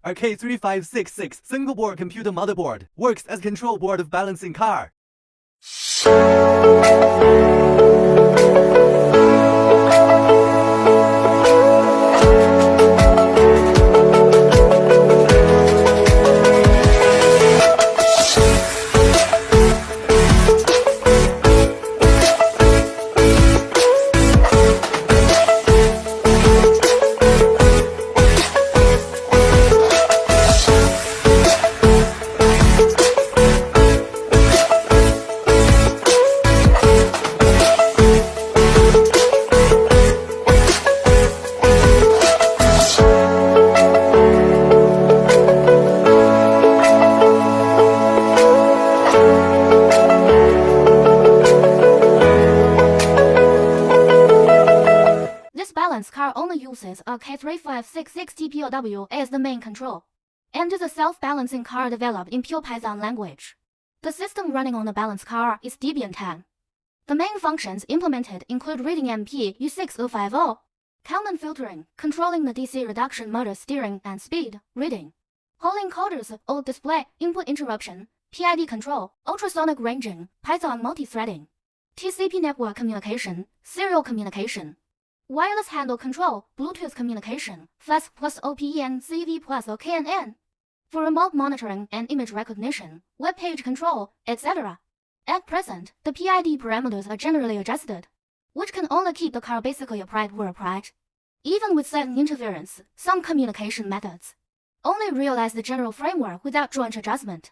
Our K3566 single-board computer motherboard works as control board of balancing car. This balance car only uses a K3566 TPOW as the main control, and is a self-balancing car developed in pure Python language. The system running on the balance car is Debian 10. The main functions implemented include reading MP U6050, Kalman filtering, controlling the DC reduction motor steering and speed, reading, holding coders, old display, input interruption, PID control, ultrasonic ranging, Python multi-threading, TCP network communication, serial communication, wireless handle control, Bluetooth communication, FLASK plus OPEN, CV plus OKNN, for remote monitoring and image recognition, web page control, etc. At present, the PID parameters are generally adjusted, which can only keep the car basically upright where upright. Even with sudden interference, some communication methods only realize the general framework without joint adjustment.